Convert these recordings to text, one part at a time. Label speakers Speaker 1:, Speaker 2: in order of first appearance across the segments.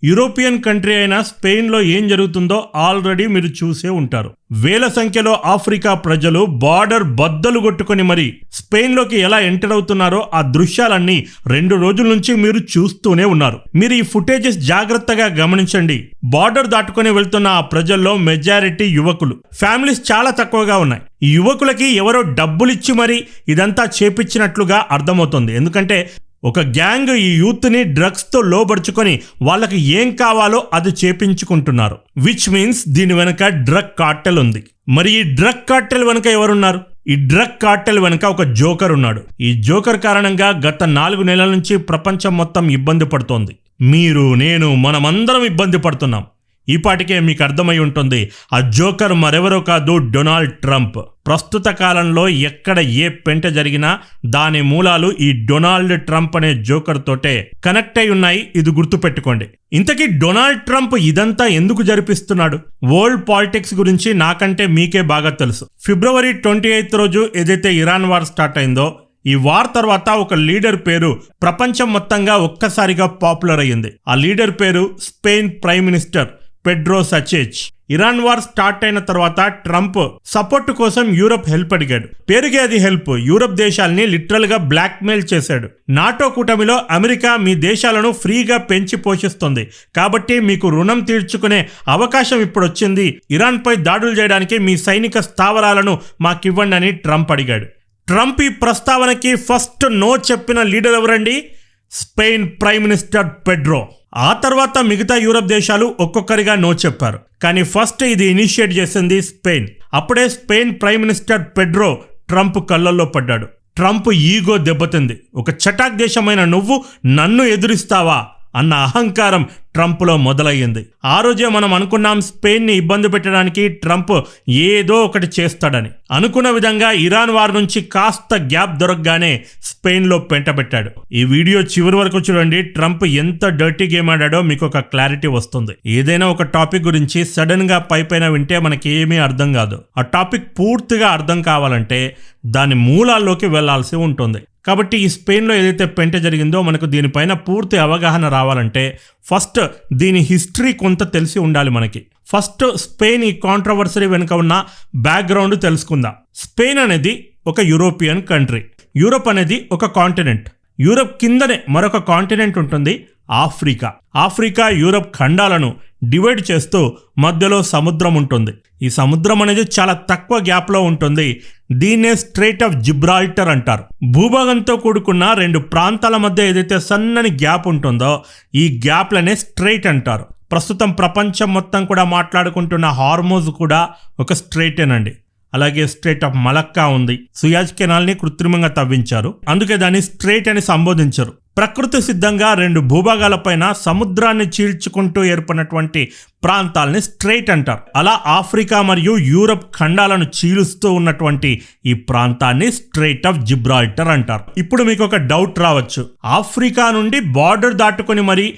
Speaker 1: European country అయిన స్పెయిన్లో ఏం జరుగుతుందో ఆల్రెడీ మీరు చూసే ఉంటారు. వేల సంఖ్యలో ఆఫ్రికా ప్రజలు బార్డర్ బద్దలు కొట్టుకొని మరి స్పెయిన్లోకి ఎలా ఎంటర్ అవుతున్నారో ఆ దృశ్యాలన్నీ 2 రోజుల నుంచి మీరు చూస్తూనే ఉన్నారు. మీరు ఈ ఫుటేజెస్ జాగ్రత్తగా గమనించండి. బార్డర్ దాటుకొని వెళ్తున్న ఆ ప్రజల్లో మెజారిటీ యువకులు, ఫ్యామిలీస్ చాలా తక్కువగా ఉన్నాయి. ఈ యువకులకి ఎవరో డబ్బులిచ్చి మరి ఇదంతా చేపించినట్లుగా అర్థమవుతుంది. ఎందుకంటే ఒక గ్యాంగ్ ఈ యూత్ని డ్రగ్స్తో లోబడుచుకొని వాళ్ళకి ఏం కావాలో అది చేపించుకుంటున్నారు. విచ్ మీన్స్ దీని వెనక డ్రగ్ కార్టెల్ ఉంది. మరి ఈ డ్రగ్ కార్టెల్ వెనక ఎవరున్నారు? ఈ డ్రగ్ కార్టెల్ వెనక ఒక జోకర్ ఉన్నాడు. ఈ జోకర్ కారణంగా గత 4 నెలల నుంచి ప్రపంచం మొత్తం ఇబ్బంది పడుతోంది. మీరు, నేను, మనమందరం ఇబ్బంది పడుతున్నాం. ఈ పాటికే మీకు అర్థమై ఉంటుంది. ఆ జోకర్ మరెవరో కాదు, డొనాల్డ్ ట్రంప్. ప్రస్తుత కాలంలో ఎక్కడ ఏ పెంట జరిగినా దాని మూలాలు ఈ డొనాల్డ్ ట్రంప్ అనే జోకర్ తోటే కనెక్ట్ అయి ఉన్నాయి. ఇది గుర్తుపెట్టుకోండి. ఇంతకీ డొనాల్డ్ ట్రంప్ ఇదంతా ఎందుకు జరిపిస్తున్నాడు? వరల్డ్ పాలిటిక్స్ గురించి నాకంటే మీకే బాగా తెలుసు. ఫిబ్రవరి 28 రోజు ఏదైతే ఇరాన్ వార్ స్టార్ట్ అయిందో, ఈ వార్ తర్వాత ఒక లీడర్ పేరు ప్రపంచం మొత్తంగా ఒక్కసారిగా పాపులర్ అయ్యింది. ఆ లీడర్ పేరు Spain prime minister Pedro Sanchez. Iran war start అయిన తర్వాత ట్రంప్ సపోర్ట్ కోసం యూరప్ హెల్ప్ అడిగాడు. పేరుకే అది హెల్ప్. యూరప్ దేశాలని లిటరల్ గా బ్లాక్ మెయిల్ చేశాడు. నాటో కూటమిలో అమెరికా మీ దేశాలను ఫ్రీగా పెంచి పోషిస్తుంది, కాబట్టి మీకు రుణం తీర్చుకునే అవకాశం ఇప్పుడు వచ్చింది. ఇరాన్ పై దాడులు చేయడానికి మీ సైనిక స్థావరాలను మాకివ్వండి అని ట్రంప్ అడిగాడు. ట్రంప్ ఈ ప్రస్తావనకి ఫస్ట్ నో చెప్పిన లీడర్ ఎవరండి? Spain prime minister Pedro. ఆ తర్వాత మిగతా యూరప్ దేశాలు ఒక్కొక్కరిగా నో చెప్పారు. కానీ ఫస్ట్ ఇది ఇనిషియేట్ చేసింది స్పెయిన్. అప్పుడే Spain prime minister Pedro Trump కళ్ళల్లో పడ్డాడు. ట్రంప్ ఈగో దెబ్బతింది. ఒక చటాక్ దేశమైన నువ్వు నన్ను ఎదురిస్తావా అన్న అహంకారం ట్రంప్లో మొదలయ్యింది. ఆ రోజే మనం అనుకున్నాం స్పెయిన్ని ఇబ్బంది పెట్టడానికి ట్రంప్ ఏదో ఒకటి చేస్తాడని. అనుకున్న విధంగా ఇరాన్ వార్ నుంచి కాస్త గ్యాప్ దొరకగానే స్పెయిన్లో పెంటబెట్టాడు. ఈ వీడియో చివరి వరకు చూడండి. ట్రంప్ ఎంత డర్టీ గేమ్ ఆడాడో మీకు ఒక క్లారిటీ వస్తుంది. ఏదైనా ఒక టాపిక్ గురించి సడన్ గా పైపైన వింటే మనకి ఏమీ అర్థం కాదు. ఆ టాపిక్ పూర్తిగా అర్థం కావాలంటే దాని మూలాల్లోకి వెళ్లాల్సి ఉంటుంది. కాబట్టి ఈ స్పెయిన్లో ఏదైతే పెంట జరిగిందో మనకు దీనిపైన పూర్తి అవగాహన రావాలంటే ఫస్ట్ దీని హిస్టరీ కొంత తెలిసి ఉండాలి మనకి. ఫస్ట్ స్పెయిన్ ఈ కాంట్రవర్సరీ వెనుక ఉన్న బ్యాక్గ్రౌండ్ తెలుసుకుందాం. స్పెయిన్ అనేది ఒక యూరోపియన్ కంట్రీ. యూరోప్ అనేది ఒక కాంటినెంట్. యూరోప్ కిందనే మరొక కాంటినెంట్ ఉంటుంది, ఆఫ్రికా. ఆఫ్రికా యూరోప్ ఖండాలను డివైడ్ చేస్తూ మధ్యలో సముద్రం ఉంటుంది. ఈ సముద్రం అనేది చాలా తక్కువ గ్యాప్లో ఉంటుంది. దీన్నే స్ట్రెయిట్ ఆఫ్ జిబ్రాల్టర్ అంటారు. భూభాగంతో కూడుకున్న 2 ప్రాంతాల మధ్య ఏదైతే సన్నని గ్యాప్ ఉంటుందో ఈ గ్యాప్లనే స్ట్రెయిట్ అంటారు. ప్రస్తుతం ప్రపంచం మొత్తం కూడా మాట్లాడుకుంటున్న హార్మోజ్ కూడా ఒక స్ట్రెయిటేనండి. అలాగే స్ట్రెయిట్ ఆఫ్ మలక్కా ఉంది. సుయాజ్ కెనాల్ని కృత్రిమంగా తవ్వించారు, అందుకే దాన్ని స్ట్రెయిట్ అని సంబోధించరు. ప్రకృతి సిద్ధంగా 2 భూభాగాలపైన సముద్రాన్ని చీల్చుకుంటూ ఏర్పడినటువంటి ప్రాంతాలని స్ట్రెయిట్ అంటారు. అలా ఆఫ్రికా మరియు యూరప్ ఖండాలను చీలుస్తూ ఉన్నటువంటి ఈ ప్రాంతాన్ని స్ట్రెయిట్ ఆఫ్ జిబ్రాల్టర్ అంటారు. ఇప్పుడు మీకు ఒక డౌట్ రావచ్చు, ఆఫ్రికా నుండి బార్డర్ దాటుకొని మరి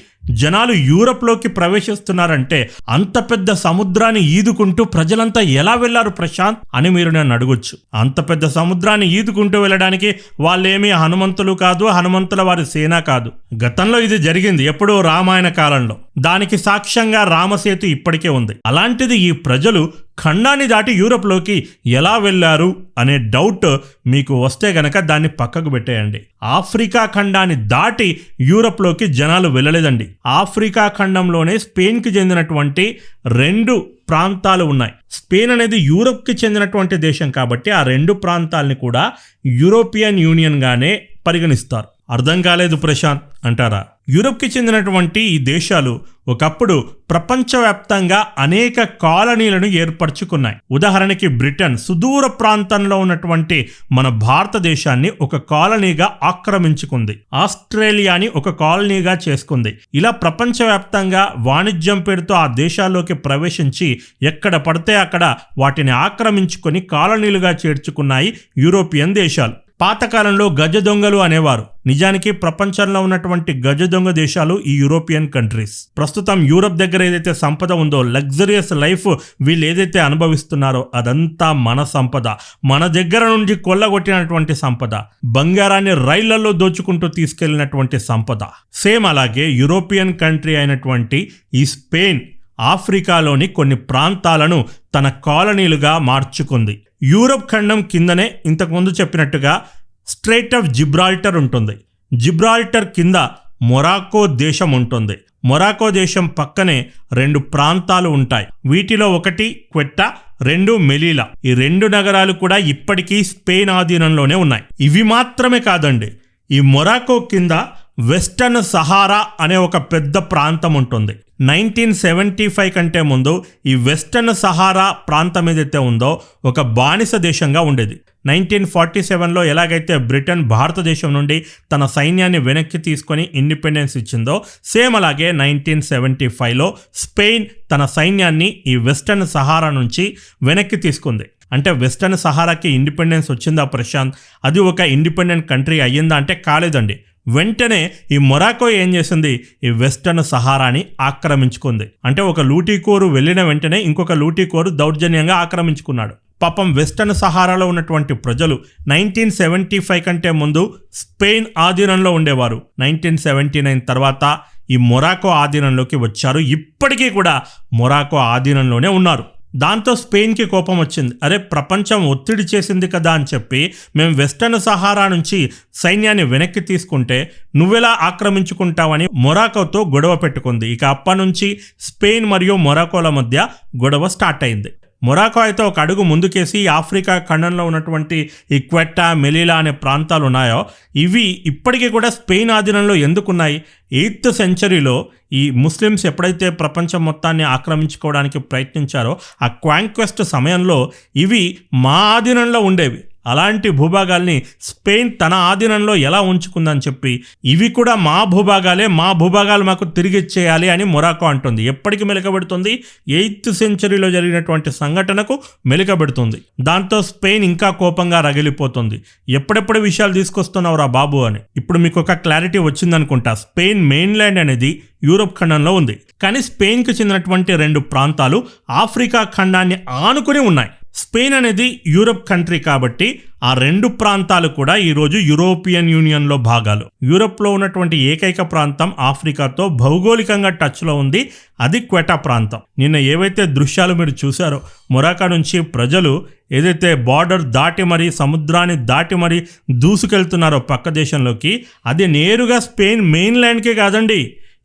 Speaker 1: జనాలు యూరప్లోకి ప్రవేశిస్తున్నారంటే అంత పెద్ద సముద్రాన్ని ఈదుకుంటూ ప్రజలంతా ఎలా వెళ్లారు ప్రశాంత్ అని మీరు నన్ను అడగొచ్చు. అంత పెద్ద సముద్రాన్ని ఈదుకుంటూ వెళ్ళడానికి వాళ్ళేమీ హనుమంతులు కాదు, హనుమంతుల వారి సేన కాదు. గతంలో ఇది జరిగింది, ఎప్పుడో రామాయణ కాలంలో. దానికి సాక్ష్యంగా రామసేతు ఇప్పటికే ఉంది. అలాంటిది ఈ ప్రజలు ఖండాన్ని దాటి యూరప్లోకి ఎలా వెళ్లారు అనే డౌట్ మీకు వస్తే గనక దాన్ని పక్కకు పెట్టేయండి. ఆఫ్రికా ఖండాన్ని దాటి యూరప్లోకి జనాలు వెళ్ళలేదండి. ఆఫ్రికా ఖండంలోనే స్పెయిన్కి చెందినటువంటి 2 ప్రాంతాలు ఉన్నాయి. స్పెయిన్ అనేది యూరప్కి చెందినటువంటి దేశం కాబట్టి ఆ 2 ప్రాంతాలని కూడా యూరోపియన్ యూనియన్ గానే పరిగణిస్తారు. అర్థం కాలేదు ప్రశాంత్ అంటారా? యూరప్కి చెందినటువంటి ఈ దేశాలు ఒకప్పుడు ప్రపంచవ్యాప్తంగా అనేక కాలనీలను ఏర్పరచుకున్నాయి. ఉదాహరణకి బ్రిటన్ సుదూర ప్రాంతంలో ఉన్నటువంటి మన భారతదేశాన్ని ఒక కాలనీగా ఆక్రమించుకుంది. ఆస్ట్రేలియాని ఒక కాలనీగా చేసుకుంది. ఇలా ప్రపంచవ్యాప్తంగా వాణిజ్యం పేరుతో ఆ దేశాల్లోకి ప్రవేశించి ఎక్కడ పడితే అక్కడ వాటిని ఆక్రమించుకొని కాలనీలుగా చేర్చుకున్నాయి యూరోపియన్ దేశాలు. పాతకాలంలో గజ దొంగలు అనేవారు. నిజానికి ప్రపంచంలో ఉన్నటువంటి గజ దొంగ దేశాలు ఈ యూరోపియన్ కంట్రీస్. ప్రస్తుతం యూరప్ దగ్గర ఏదైతే సంపద ఉందో, లగ్జరియస్ లైఫ్ వీళ్ళు ఏదైతే అనుభవిస్తున్నారో అదంతా మన సంపద, మన దగ్గర నుండి కొల్లగొట్టినటువంటి సంపద, బంగారాన్ని రైళ్లలో దోచుకుంటూ తీసుకెళ్లినటువంటి సంపద. సేమ్ అలాగే యూరోపియన్ కంట్రీ అయినటువంటి ఈ స్పెయిన్ ఆఫ్రికాలోని కొన్ని ప్రాంతాలను తన కాలనీలుగా మార్చుకుంది. యూరప్ ఖండం కిందనే ఇంతకుముందు చెప్పినట్టుగా స్ట్రెయిట్ ఆఫ్ జిబ్రాల్టర్ ఉంటుంది. జిబ్రాల్టర్ కింద మొరాకో దేశం ఉంటుంది. మొరాకో దేశం పక్కనే 2 ప్రాంతాలు ఉంటాయి. వీటిలో ఒకటి క్వెట్టా, 2 మెలీలా. ఈ 2 నగరాలు కూడా ఇప్పటికీ స్పెయిన్ ఆధీనంలోనే ఉన్నాయి. ఇవి మాత్రమే కాదండి, ఈ మొరాకో కింద వెస్టర్న్ సహారా అనే ఒక పెద్ద ప్రాంతం ఉంటుంది. 1975 కంటే ముందు ఈ వెస్టర్న్ సహారా ప్రాంతం ఏదైతే ఉందో ఒక బానిస దేశంగా ఉండేది. 1947లో ఎలాగైతే బ్రిటన్ భారతదేశం నుండి తన సైన్యాన్ని వెనక్కి తీసుకొని ఇండిపెండెన్స్ ఇచ్చిందో, సేమ్ అలాగే 1975లో స్పెయిన్ తన సైన్యాన్ని ఈ వెస్టర్న్ సహారా నుంచి వెనక్కి తీసుకుంది. అంటే వెస్టర్న్ సహారాకి ఇండిపెండెన్స్ వచ్చిందా ప్రశాంత్? అది ఒక ఇండిపెండెంట్ కంట్రీ అయ్యిందా అంటే కాలేదండి. వెంటనే ఈ మొరాకో ఏం చేసింది, ఈ వెస్టర్న్ సహారాని ఆక్రమించుకుంది. అంటే ఒక లూటీకోరు వెళ్ళిన వెంటనే ఇంకొక లూటీకోరు దౌర్జన్యంగా ఆక్రమించుకున్నాడు. పాపం వెస్టర్న్ సహారాలో ఉన్నటువంటి ప్రజలు 1975 కంటే ముందు స్పెయిన్ ఆధీనంలో ఉండేవారు. 1979 తర్వాత ఈ మొరాకో ఆధీనంలోకి వచ్చారు. ఇప్పటికీ కూడా మొరాకో ఆధీనంలోనే ఉన్నారు. దాంతో స్పెయిన్కి కోపం వచ్చింది. అరే, ప్రపంచం ఒత్తిడి చేసింది కదా అని చెప్పి మేము వెస్టర్న్ సహారా నుంచి సైన్యాన్ని వెనక్కి తీసుకుంటే నువ్వెలా ఆక్రమించుకుంటావని మొరాకోతో గొడవ పెట్టుకుంది. ఇక అప్పటి నుంచి స్పెయిన్ మరియు మొరాకోల మధ్య గొడవ స్టార్ట్ అయింది. మొరాకో అయితే ఒక అడుగు ముందుకేసి ఆఫ్రికా ఖండంలో ఉన్నటువంటి ఈ క్వెట్టా, మెలీలా అనే ప్రాంతాలు ఉన్నాయో ఇవి ఇప్పటికీ కూడా స్పెయిన్ ఆధీనంలో ఎందుకున్నాయి? 8th సెంచరీలో ఈ ముస్లిమ్స్ ఎప్పుడైతే ప్రపంచం మొత్తాన్ని ఆక్రమించుకోవడానికి ప్రయత్నించారో ఆ కాంక్వెస్ట్ సమయంలో ఇవి మా ఆధీనంలో ఉండేవి. అలాంటి భూభాగాల్ని స్పెయిన్ తన ఆధీనంలో ఎలా ఉంచుకుందని చెప్పి ఇవి కూడా మా భూభాగాలే, మా భూభాగాలు మాకు తిరిగి ఇచ్చేయాలి అని మొరాకో అంటుంది. ఎప్పటికి మెలకబెడుతుంది? 8th సెంచరీలో జరిగినటువంటి సంఘటనకు మెలకబెడుతుంది. దాంతో స్పెయిన్ ఇంకా కోపంగా రగిలిపోతుంది. ఎప్పుడెప్పుడు విషయాలు తీసుకొస్తున్నావురా బాబు అని. ఇప్పుడు మీకు ఒక క్లారిటీ వచ్చిందనుకుంటా. స్పెయిన్ మెయిన్లాండ్ అనేది యూరోప్ ఖండంలో ఉంది, కానీ స్పెయిన్కి చెందినటువంటి 2 ప్రాంతాలు ఆఫ్రికా ఖండాన్ని ఆనుకుని ఉన్నాయి. స్పెయిన్ అనేది యూరోప్ కంట్రీ కాబట్టి ఆ 2 ప్రాంతాలు కూడా ఈరోజు యూరోపియన్ యూనియన్లో భాగాలు. యూరోప్లో ఉన్నటువంటి ఏకైక ప్రాంతం ఆఫ్రికాతో భౌగోళికంగా టచ్లో ఉంది, అది క్వెటా ప్రాంతం. నిన్న ఏవైతే దృశ్యాలు మీరు చూసారో, మొరాకో నుంచి ప్రజలు ఏదైతే బార్డర్ దాటి మరి సముద్రాన్ని దాటి మరి దూసుకెళ్తున్నారో పక్క దేశంలోకి, అది నేరుగా స్పెయిన్ మెయిన్లాండ్కే కాదండి,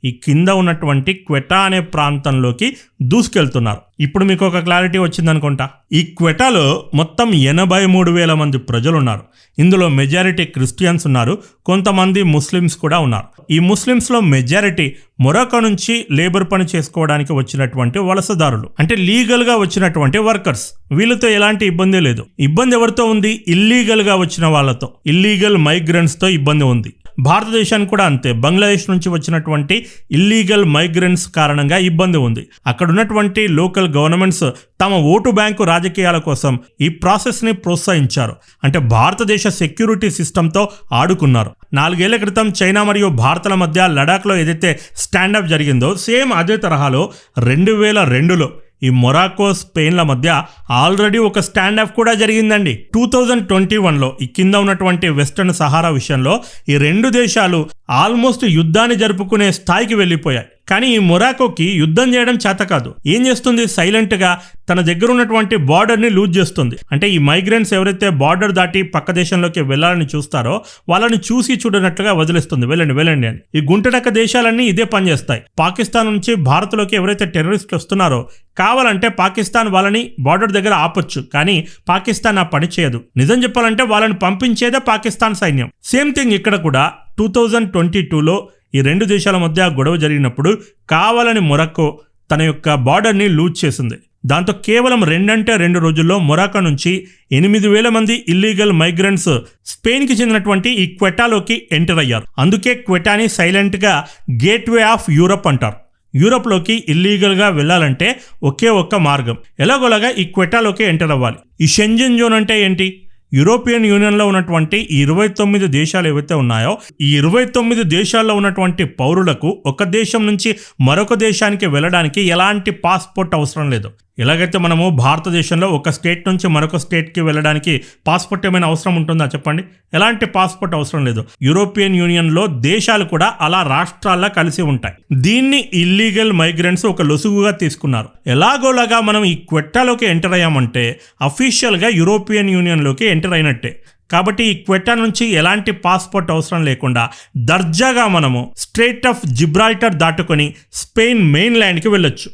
Speaker 1: ఈ కింద ఉన్నటువంటి క్వెటా అనే ప్రాంతంలోకి దూసుకెళ్తున్నారు. ఇప్పుడు మీకు ఒక క్లారిటీ వచ్చిందనుకుంటా. ఈ క్వెటాలో మొత్తం 83,000 మంది ప్రజలు ఉన్నారు. ఇందులో మెజారిటీ క్రిస్టియన్స్ ఉన్నారు, కొంతమంది ముస్లిమ్స్ కూడా ఉన్నారు. ఈ ముస్లిమ్స్లో మెజారిటీ మొరాకో నుంచి లేబర్ పని చేసుకోవడానికి వచ్చినటువంటి వలసదారులు, అంటే లీగల్గా వచ్చినటువంటి వర్కర్స్. వీళ్ళతో ఎలాంటి ఇబ్బంది లేదు. ఇబ్బంది ఎవరితో ఉంది? ఇల్లీగల్గా వచ్చిన వాళ్ళతో, ఇల్లీగల్ మైగ్రెంట్స్తో ఇబ్బంది ఉంది. భారతదేశానికి కూడా అంతే. బంగ్లాదేశ్ నుంచి వచ్చినటువంటి ఇల్లీగల్ మైగ్రెంట్స్ కారణంగా ఇబ్బంది ఉంది. అక్కడ ఉన్నటువంటి లోకల్ గవర్నమెంట్స్ తమ ఓటు బ్యాంకు రాజకీయాల కోసం ఈ ప్రాసెస్ని ప్రోత్సహించారు. అంటే భారతదేశ సెక్యూరిటీ సిస్టంతో ఆడుకున్నారు. 4 ఏళ్ల క్రితం చైనా మరియు భారత్ల మధ్య లడాఖ్లో ఏదైతే స్టాండప్ జరిగిందో, సేమ్ అదే తరహాలో 2002లో ఈ మొరాకో స్పెయిన్ల మధ్య ఆల్రెడీ ఒక స్టాండ్ ఆఫ్ కూడా జరిగిందండి. 2021లో ఈ కింద ఉన్నటువంటి వెస్టర్న్ సహారా విషయంలో ఈ 2 దేశాలు ఆల్మోస్ట్ యుద్ధాన్ని జరుపుకునే స్థాయికి వెళ్ళిపోయాయి. కానీ ఈ మొరాకోకి యుద్ధం చేయడం చేత కాదు. ఏం చేస్తుంది? సైలెంట్గా తన దగ్గర ఉన్నటువంటి బార్డర్ని లూజ్ చేస్తుంది. అంటే ఈ మైగ్రెంట్స్ ఎవరైతే బార్డర్ దాటి పక్క దేశంలోకి వెళ్ళాలని చూస్తారో వాళ్ళని చూసి చూడనట్లుగా వదిలేస్తుంది, వెళ్ళండి వెళ్ళండి అని. ఈ గుంటనక్క దేశాలన్నీ ఇదే పని చేస్తాయి. పాకిస్తాన్ నుంచి భారత్లోకి ఎవరైతే టెర్రరిస్టులు వస్తున్నారో కావాలంటే పాకిస్తాన్ వాళ్ళని బార్డర్ దగ్గర ఆపొచ్చు, కానీ పాకిస్తాన్ ఆ పని చేయదు. నిజం చెప్పాలంటే వాళ్ళని పంపించేదే పాకిస్తాన్ సైన్యం. సేమ్ థింగ్ ఇక్కడ కూడా 2022లో ఈ 2 దేశాల మధ్య గొడవ జరిగినప్పుడు కావాలని మొరాకో తన యొక్క బార్డర్ని లూజ్ చేసింది. దాంతో కేవలం 2 రోజుల్లో మొరాకో నుంచి 8,000 మంది ఇల్లీగల్ మైగ్రెంట్స్ స్పెయిన్కి చెందినటువంటి ఈ క్వెటాలోకి ఎంటర్ అయ్యారు. అందుకే క్వెటాని సైలెంట్గా గేట్వే ఆఫ్ యూరప్ అంటారు. యూరప్లోకి ఇల్లీగల్గా వెళ్ళాలంటే ఒకే ఒక్క మార్గం, ఎలాగోలాగా ఈ క్వెటాలోకి ఎంటర్ అవ్వాలి. ఈ షెంజన్ జోన్ అంటే ఏంటి? యూరోపియన్ యూనియన్లో ఉన్నటువంటి 29 దేశాలు ఏవైతే ఉన్నాయో ఈ 29 దేశాల్లో ఉన్నటువంటి పౌరులకు ఒక దేశం నుంచి మరొక దేశానికి వెళ్ళడానికి ఎలాంటి పాస్పోర్ట్ అవసరం లేదు. ఎలాగైతే మనము భారతదేశంలో ఒక స్టేట్ నుంచి మరొక స్టేట్కి వెళ్ళడానికి పాస్పోర్ట్ ఏమైనా అవసరం ఉంటుందా చెప్పండి? ఎలాంటి పాస్పోర్ట్ అవసరం లేదు. యూరోపియన్ యూనియన్లో దేశాలు కూడా అలా రాష్ట్రాల్లో కలిసి ఉంటాయి. దీన్ని ఇల్లీగల్ మైగ్రెంట్స్ ఒక లొసుగుగా తీసుకున్నారు. ఎలాగోలాగా మనం ఈ క్వెట్టాలోకి ఎంటర్ అయ్యామంటే అఫీషియల్గా యూరోపియన్ యూనియన్లోకి ఎంటర్ అయినట్టే. కాబట్టి ఈ క్వెట్టా నుంచి ఎలాంటి పాస్పోర్ట్ అవసరం లేకుండా దర్జాగా మనము స్ట్రెయిట్ ఆఫ్ జిబ్రాల్టర్ దాటుకొని స్పెయిన్ మెయిన్ ల్యాండ్కి వెళ్ళొచ్చు.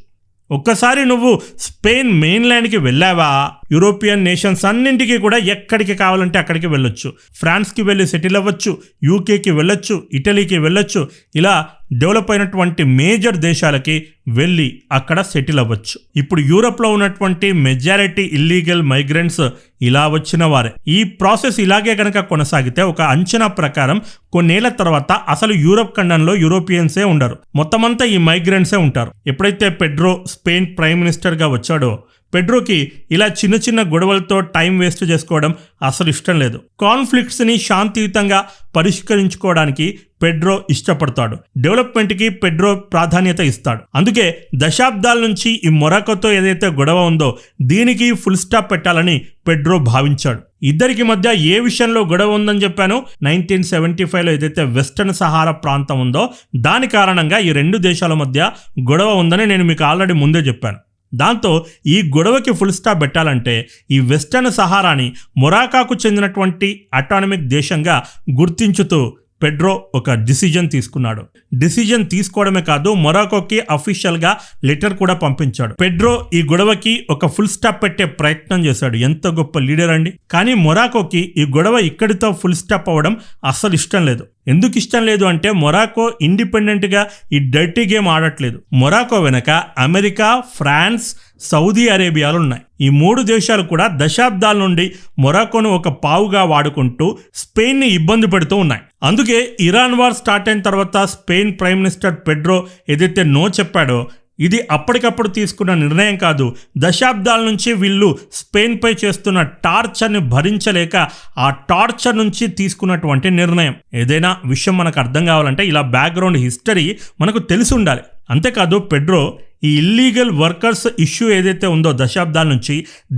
Speaker 1: ఒక్కసారి నువ్వు స్పెయిన్ మెయిన్ ల్యాండ్కి వెళ్ళావా, యూరోపియన్ నేషన్స్ అన్నింటికి కూడా ఎక్కడికి కావాలంటే అక్కడికి వెళ్ళొచ్చు. ఫ్రాన్స్కి వెళ్ళి సెటిల్ అవ్వచ్చు, యూకేకి వెళ్ళొచ్చు, ఇటలీకి వెళ్ళొచ్చు. ఇలా డెవలప్ అయినటువంటి మేజర్ దేశాలకి వెళ్ళి అక్కడ సెటిల్ అవ్వచ్చు. ఇప్పుడు యూరోప్లో ఉన్నటువంటి మెజారిటీ ఇల్లీగల్ మైగ్రెంట్స్ ఇలా వచ్చిన వారే. ఈ ప్రాసెస్ ఇలాగే కనుక కొనసాగితే ఒక అంచనా ప్రకారం కొన్నేళ్ల తర్వాత అసలు యూరోప్ ఖండంలో యూరోపియన్సే ఉండరు, మొత్తమంతా ఈ మైగ్రెంట్సే ఉంటారు. ఎప్పుడైతే పెడ్రో స్పెయిన్ ప్రైమ్ మినిస్టర్గా వచ్చాడో పెడ్రోకి ఇలా చిన్న చిన్న గొడవలతో టైం వేస్ట్ చేసుకోవడం అసలు ఇష్టం లేదు. కాన్ఫ్లిక్ట్స్ని శాంతియుతంగా పరిష్కరించుకోవడానికి పెడ్రో ఇష్టపడతాడు. డెవలప్మెంట్కి పెడ్రో ప్రాధాన్యత ఇస్తాడు. అందుకే దశాబ్దాల నుంచి ఈ మొరాకోతో ఏదైతే గొడవ ఉందో దీనికి ఫుల్ స్టాప్ పెట్టాలని పెడ్రో భావించాడు. ఇద్దరికి మధ్య ఏ విషయంలో గొడవ ఉందని చెప్పాను? 1975లో ఏదైతే వెస్టర్న్ సహారా ప్రాంతం ఉందో దాని కారణంగా ఈ రెండు దేశాల మధ్య గొడవ ఉందని నేను మీకు ఆల్రెడీ ముందే చెప్పాను. దాంతో ఈ గొడవకి ఫుల్ స్టాప్ పెట్టాలంటే ఈ వెస్టర్న్ సహారాని మొరాకోకు చెందినటువంటి అటానమిక్ దేశంగా గుర్తించుతూ పెడ్రో ఒక డిసిజన్ తీసుకున్నాడు. డిసిజన్ తీసుకోవడమే కాదు, మొరాకోకి అఫీషియల్గా లెటర్ కూడా పంపించాడు. పెడ్రో ఈ గొడవకి ఒక ఫుల్ స్టాప్ పెట్టే ప్రయత్నం చేశాడు. ఎంత గొప్ప లీడర్ అండి. కానీ మొరాకోకి ఈ గొడవ ఇక్కడితో ఫుల్ స్టాప్ అవ్వడం అస్సలు ఇష్టం లేదు. ఎందుకు ఇష్టం లేదు అంటే మొరాకో ఇండిపెండెంట్గా ఈ డర్టీ గేమ్ ఆడట్లేదు. మొరాకో వెనక అమెరికా, ఫ్రాన్స్, సౌదీ అరేబియాలు ఉన్నాయి. ఈ మూడు దేశాలు కూడా దశాబ్దాల నుండి మొరాకోను ఒక పావుగా వాడుకుంటూ స్పెయిన్ని ఇబ్బంది పెడుతూ ఉన్నాయి. అందుకే ఇరాన్ వార్ స్టార్ట్ అయిన తర్వాత స్పెయిన్ ప్రైమ్ మినిస్టర్ పెడ్రో ఏదైతే నో చెప్పాడో ఇది అప్పటికప్పుడు తీసుకున్న నిర్ణయం కాదు. దశాబ్దాల నుంచి వీళ్ళు స్పెయిన్పై చేస్తున్న టార్చర్ని భరించలేక ఆ టార్చర్ నుంచి తీసుకున్నటువంటి నిర్ణయం. ఏదైనా విషయం మనకు అర్థం కావాలంటే ఇలా బ్యాక్గ్రౌండ్ హిస్టరీ మనకు తెలిసి ఉండాలి. అంతేకాదు పెడ్రో ఈ ఇల్లీగల్ వర్కర్స్ ఇష్యూ ఏదైతే ఉందో దశాబ్దాల నుంచి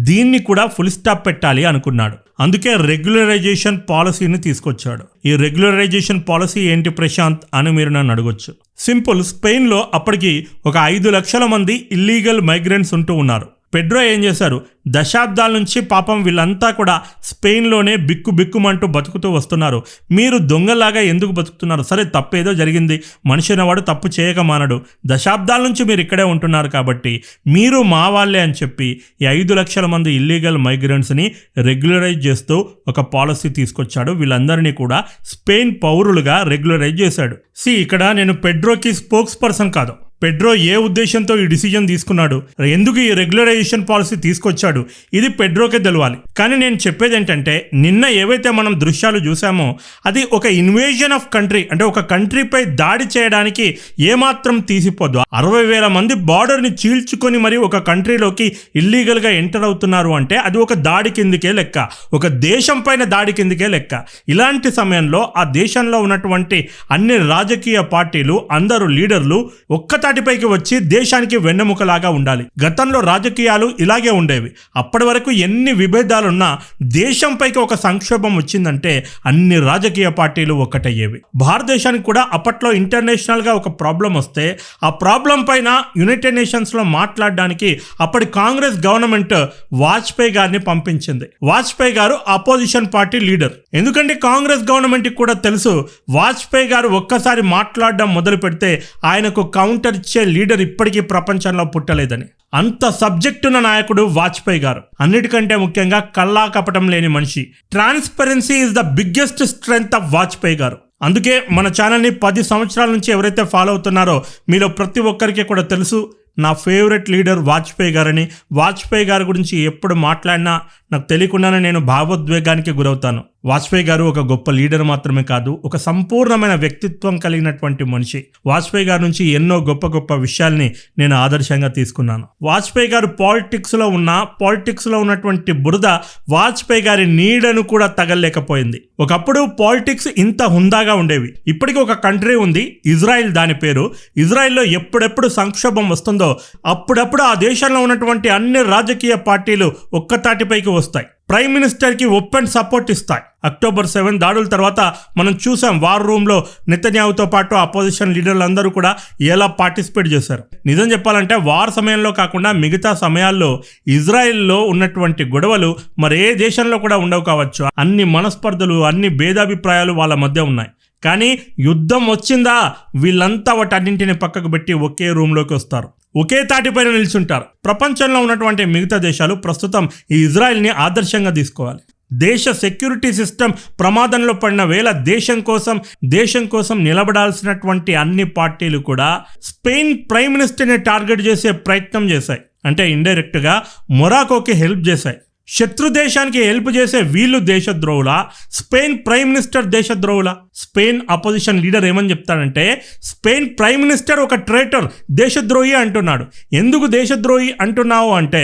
Speaker 1: దీన్ని కూడా ఫుల్ స్టాప్ పెట్టాలి అనుకున్నాడు. అందుకే రెగ్యులరైజేషన్ పాలసీని తీసుకొచ్చాడు. ఈ రెగ్యులరైజేషన్ పాలసీ ఏంటి ప్రశాంత్ అని మీరు నన్ను అడగొచ్చు. సింపుల్, స్పెయిన్లో అప్పటికి ఒక 5 లక్షల మంది ఇల్లీగల్ మైగ్రెంట్స్ ఉంటూ ఉన్నారు. పెడ్రో ఏం చేశారు? దశాబ్దాల నుంచి పాపం వీళ్ళంతా కూడా స్పెయిన్లోనే బిక్కుమంటూ బతుకుతూ వస్తున్నారు. మీరు దొంగలాగా ఎందుకు బతుకుతున్నారు? సరే, తప్పేదో జరిగింది, మనిషి అనేవాడు తప్పు చేయక మానడు. దశాబ్దాల నుంచి మీరు ఇక్కడే ఉంటున్నారు కాబట్టి మీరు మా వాళ్ళే అని చెప్పి ఈ 5 లక్షల మంది ఇల్లీగల్ మైగ్రెంట్స్ని రెగ్యులరైజ్ చేస్తూ ఒక పాలసీ తీసుకొచ్చాడు. వీళ్ళందరినీ కూడా స్పెయిన్ పౌరులుగా రెగ్యులరైజ్ చేశాడు. ఇక్కడ నేను పెడ్రోకి స్పోక్స్ పర్సన్ కాదు. పెడ్రో ఏ ఉద్దేశంతో ఈ డిసిజన్ తీసుకున్నాడు, ఎందుకు ఈ రెగ్యులరైజేషన్ పాలసీ తీసుకొచ్చాడు, ఇది పెడ్రోకే తెలవాలి. కానీ నేను చెప్పేది ఏంటంటే నిన్న ఏవైతే మనం దృశ్యాలు చూసామో అది ఒక ఇన్వేజన్ ఆఫ్ కంట్రీ, అంటే ఒక కంట్రీపై దాడి చేయడానికి ఏమాత్రం తీసిపోద్దు. 60,000 మంది బార్డర్ని చీల్చుకొని మరి ఒక కంట్రీలోకి ఇల్లీగల్గా ఎంటర్ అవుతున్నారు అంటే అది ఒక దాడి కిందికే లెక్క, ఒక దేశం పైన దాడి కిందికే లెక్క. ఇలాంటి సమయంలో ఆ దేశంలో ఉన్నటువంటి అన్ని రాజకీయ పార్టీలు, అందరూ లీడర్లు ఒక్కతాటిపైకి వచ్చి దేశానికి వెన్నెముకలాగా ఉండాలి. గతంలో రాజకీయాలు ఇలాగే ఉండేవి. అప్పటి వరకు ఎన్ని విభేదాలున్నా దేశంపైకి ఒక సంక్షోభం వచ్చిందంటే అన్ని రాజకీయ పార్టీలు ఒక్కటయ్యేవి. భారతదేశానికి కూడా అప్పట్లో ఇంటర్నేషనల్గా ఒక ప్రాబ్లం వస్తే ఆ ప్రాబ్లం పైన యునైటెడ్ నేషన్స్లో మాట్లాడడానికి అప్పటి కాంగ్రెస్ గవర్నమెంట్ వాజ్పేయి గారిని పంపించింది. వాజ్పేయి గారు అపోజిషన్ పార్టీ లీడర్. ఎందుకంటే కాంగ్రెస్ గవర్నమెంట్కి కూడా తెలుసు వాజ్పేయి గారు ఒక్కసారి మాట్లాడడం మొదలు పెడితే ఆయనకు కౌంటర్ ఇచ్చే లీడర్ ఇప్పటికీ ప్రపంచంలో పుట్టలేదని. అంత సబ్జెక్ట్ ఉన్న నాయకుడు వాజ్పేయి గారు. అన్నిటికంటే ముఖ్యంగా కల్లా కపటం లేని మనిషి. Transparency is the biggest strength of Vajpayee గారు. అందుకే మన ఛానల్ని 10 సంవత్సరాల నుంచి ఎవరైతే ఫాలో అవుతున్నారో మీలో ప్రతి ఒక్కరికి కూడా తెలుసు నా ఫేవరెట్ లీడర్ వాజ్పేయి గారని. వాజ్పేయి గారి గురించి ఎప్పుడు మాట్లాడినా నాకు తెలియకుండానే నేను భావోద్వేగానికి గురవుతాను. వాజ్పేయి గారు ఒక గొప్ప లీడర్ మాత్రమే కాదు, ఒక సంపూర్ణమైన వ్యక్తిత్వం కలిగినటువంటి మనిషి. వాజ్పేయి గారి నుంచి ఎన్నో గొప్ప గొప్ప విషయాల్ని నేను ఆదర్శంగా తీసుకున్నాను. వాజ్పేయి గారు పాలిటిక్స్లో ఉన్నటువంటి బురద వాజ్పేయి గారి నీడను కూడా తగలేకపోయింది. ఒకప్పుడు పాలిటిక్స్ ఇంత హుందాగా ఉండేవి. ఇప్పటికీ ఒక కంట్రీ ఉంది ఇజ్రాయిల్, దాని పేరు. ఇజ్రాయిల్లో ఎప్పుడెప్పుడు సంక్షోభం వస్తుందో అప్పుడప్పుడు ఆ దేశంలో ఉన్నటువంటి అన్ని రాజకీయ పార్టీలు ఒక్కతాటిపైకి వస్తాయి. ప్రైమ్ మినిస్టర్కి ఓపెన్ సపోర్ట్ ఇస్తాయి. అక్టోబర్ 7 దాడుల తర్వాత మనం చూసాం, వార్ రూమ్లో నెతన్యాహుతో పాటు అపోజిషన్ లీడర్లు అందరూ కూడా ఎలా పార్టిసిపేట్ చేశారు. నిజం చెప్పాలంటే వార్ సమయంలో కాకుండా మిగతా సమయాల్లో ఇజ్రాయెల్లో ఉన్నటువంటి గొడవలు మరే దేశంలో కూడా ఉండవు కావచ్చు. అన్ని మనస్పర్ధలు, అన్ని భేదాభిప్రాయాలు వాళ్ళ మధ్య ఉన్నాయి. కానీ యుద్ధం వచ్చిందా వీళ్ళంతా వాటన్నింటిని పక్కకు పెట్టి ఒకే రూమ్లోకి వస్తారు, ఒకే తాటిపైన నిల్చుంటారు. ప్రపంచంలో ఉన్నటువంటి మిగతా దేశాలు ప్రస్తుతం ఈ ఇజ్రాయెల్ని ఆదర్శంగా తీసుకోవాలి. దేశ సెక్యూరిటీ సిస్టమ్ ప్రమాదంలో పడిన వేళ దేశం కోసం నిలబడాల్సినటువంటి అన్ని పార్టీలు కూడా స్పెయిన్ ప్రైమ్ మినిస్టర్ని టార్గెట్ చేసే ప్రయత్నం చేశాయి. అంటే ఇండైరెక్ట్గా మొరాకోకి హెల్ప్ చేశాయి. శత్రు దేశానికి హెల్ప్ చేసే వీళ్ళు దేశద్రోహులా, స్పెయిన్ ప్రైమ్ మినిస్టర్ దేశద్రోహులా? స్పెయిన్ అపోజిషన్ లీడర్ ఏమని చెప్తాడంటే, స్పెయిన్ ప్రైమ్ మినిస్టర్ ఒక ట్రైటర్, దేశద్రోహి అంటున్నాడు. ఎందుకు దేశద్రోహి అంటున్నావు అంటే,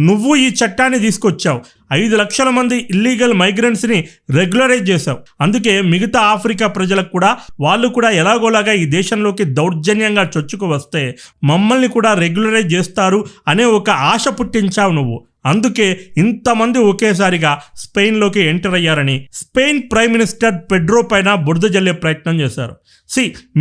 Speaker 1: నువ్వు ఈ చట్టాన్ని తీసుకొచ్చావు, 5 లక్షల మంది ఇల్లీగల్ మైగ్రెంట్స్ని రెగ్యులరైజ్ చేశావు. అందుకే మిగతా ఆఫ్రికా ప్రజలకు కూడా వాళ్ళు కూడా ఎలాగోలాగా ఈ దేశంలోకి దౌర్జన్యంగా చొచ్చుకు వస్తే మమ్మల్ని కూడా రెగ్యులరైజ్ చేస్తారు అనే ఒక ఆశ పుట్టించావు నువ్వు. అందుకే ఇంతమంది ఒకేసారిగా స్పెయిన్లోకి ఎంటర్ అయ్యారని స్పెయిన్ ప్రైమ్ మినిస్టర్ పెడ్రో పైన బురద జల్లే ప్రయత్నం చేశారు.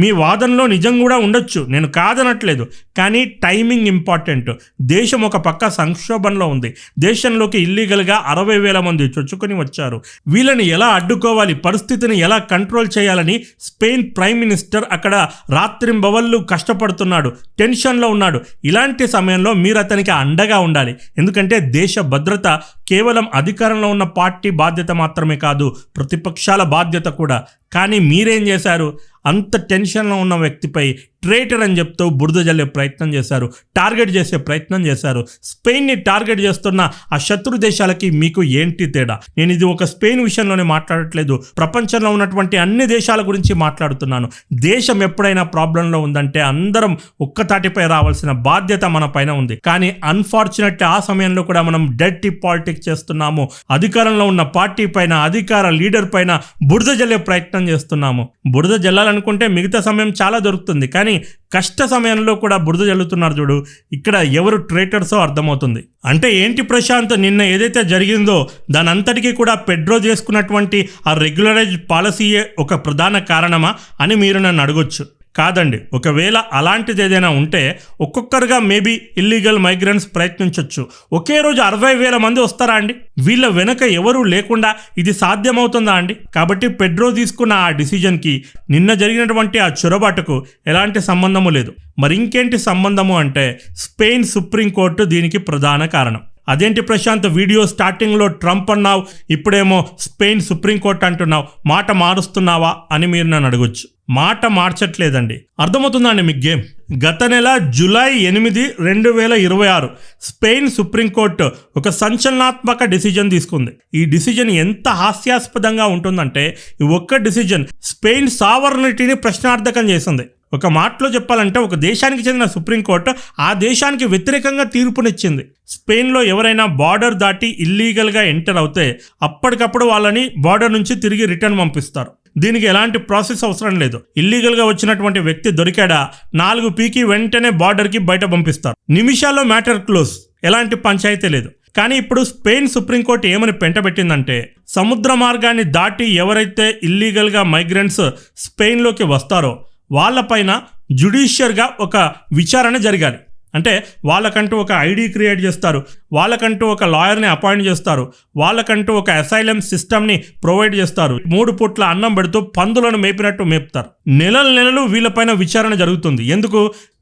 Speaker 1: మీ వాదనలో నిజం కూడా ఉండొచ్చు, నేను కాదనట్లేదు. కానీ టైమింగ్ ఇంపార్టెంట్. దేశం ఒక పక్క సంక్షోభంలో ఉంది. దేశంలోకి ఇల్లీగల్గా 60,000 మంది చొచ్చుకొని వచ్చారు. వీళ్ళని ఎలా అడ్డుకోవాలి, పరిస్థితిని ఎలా కంట్రోల్ చేయాలని స్పెయిన్ ప్రైమ్ మినిస్టర్ అక్కడ రాత్రింబవళ్ళు కష్టపడుతున్నాడు, టెన్షన్లో ఉన్నాడు. ఇలాంటి సమయంలో మీరు అతనికి అండగా ఉండాలి. ఎందుకంటే దేశ భద్రత కేవలం అధికారంలో ఉన్న పార్టీ బాధ్యత మాత్రమే కాదు, ప్రతిపక్షాల బాధ్యత కూడా. కానీ మీరేం చేశారు? అంత టెన్షన్లో ఉన్న వ్యక్తిపై ట్రేటర్ అని చెప్తూ బురద జల్లే ప్రయత్నం చేశారు, టార్గెట్ చేసే ప్రయత్నం చేశారు. స్పెయిన్ని టార్గెట్ చేస్తున్న ఆ శత్రు దేశాలకి మీకు ఏంటి తేడా? నేను ఇది ఒక స్పెయిన్ విషయంలోనే మాట్లాడట్లేదు, ప్రపంచంలో ఉన్నటువంటి అన్ని దేశాల గురించి మాట్లాడుతున్నాను. దేశం ఎప్పుడైనా ప్రాబ్లంలో ఉందంటే అందరం ఒక్కతాటిపై రావాల్సిన బాధ్యత మన పైన ఉంది. కానీ అన్ఫార్చునేట్లీ ఆ సమయంలో కూడా మనం డర్టీ పాలిటిక్స్ చేస్తున్నాము. అధికారంలో ఉన్న పార్టీ పైన, అధికార లీడర్ పైన బురద జల్లే ప్రయత్నం చేస్తున్నాము. బురద జల్లాలనుకుంటే మిగతా సమయం చాలా దొరుకుతుంది, కానీ కష్ట సమయంలో కూడా బురద జల్లుతున్నారు చూడు, ఇక్కడ ఎవరు ట్రేటర్సో అర్థమవుతుంది. అంటే ఏంటి ప్రశాంత్, నిన్న ఏదైతే జరిగిందో దాని అంతటికీ కూడా పెడ్రో చేసుకున్నటువంటి ఆ రెగ్యులరైజ్ పాలసీయే ఒక ప్రధాన కారణమా అని మీరు నన్ను అడగొచ్చు. కాదండి, ఒకవేళ అలాంటిది ఏదైనా ఉంటే ఒక్కొక్కరుగా మేబీ ఇల్లీగల్ మైగ్రెంట్స్ ప్రయత్నించవచ్చు. ఒకే రోజు 60,000 మంది వస్తారా అండి? వీళ్ళ వెనక ఎవరూ లేకుండా ఇది సాధ్యమవుతుందా అండి? కాబట్టి పెడ్రో తీసుకున్న ఆ డిసిజన్కి నిన్న జరిగినటువంటి ఆ చొరబాటుకు ఎలాంటి సంబంధము లేదు. మరి ఇంకేంటి సంబంధము అంటే, స్పెయిన్ సుప్రీంకోర్టు దీనికి ప్రధాన కారణం. అదేంటి ప్రశాంత్, వీడియో స్టార్టింగ్లో ట్రంప్ అన్నావు, ఇప్పుడేమో స్పెయిన్ సుప్రీంకోర్టు అంటున్నావు, మాట మారుస్తున్నావా అని మీరు నన్ను అడగొచ్చు. మాట మార్చట్లేదండి, అర్థమవుతుందండి మీకు గేమ్. గత నెల జూలై 8, 2026 స్పెయిన్ సుప్రీంకోర్టు ఒక సంచలనాత్మక డిసిజన్ తీసుకుంది. ఈ డిసిజన్ ఎంత హాస్యాస్పదంగా ఉంటుందంటే, ఈ ఒక్క డిసిజన్ స్పెయిన్ సావర్నిటీని ప్రశ్నార్థకం చేసింది. ఒక మాటలో చెప్పాలంటే, ఒక దేశానికి చెందిన సుప్రీంకోర్టు ఆ దేశానికి వ్యతిరేకంగా తీర్పునిచ్చింది. స్పెయిన్లో ఎవరైనా బార్డర్ దాటి ఇల్లీగల్గా ఎంటర్ అవుతే అప్పటికప్పుడు వాళ్ళని బార్డర్ నుంచి తిరిగి రిటర్న్ పంపిస్తారు. దీనికి ఎలాంటి ప్రాసెస్ అవసరం లేదు. ఇల్లీగల్గా వచ్చినటువంటి వ్యక్తి దొరికాడా, 4 పీకి వెంటనే బార్డర్కి బయట పంపిస్తారు. నిమిషాల్లో మ్యాటర్ క్లోజ్, ఎలాంటి పంచాయతీ లేదు. కానీ ఇప్పుడు స్పెయిన్ సుప్రీంకోర్టు ఏమని పెంటబెట్టిందంటే, సముద్ర మార్గాన్ని దాటి ఎవరైతే ఇల్లీగల్గా మైగ్రెంట్స్ స్పెయిన్లోకి వస్తారో వాళ్ళపైన జ్యుడిషియర్గా ఒక విచారణ జరగాలి. అంటే వాళ్ళకంటూ ఒక ఐడి క్రియేట్ చేస్తారు, వాళ్ళకంటూ ఒక లాయర్ని అపాయింట్ చేస్తారు, వాళ్ళకంటూ ఒక అసైలం సిస్టమ్ని ప్రొవైడ్ చేస్తారు. 3 పూట్ల అన్నం పెడుతూ పందులను మేపినట్టు మేపుతారు. నెలలు వీళ్ళపైన విచారణ జరుగుతుంది.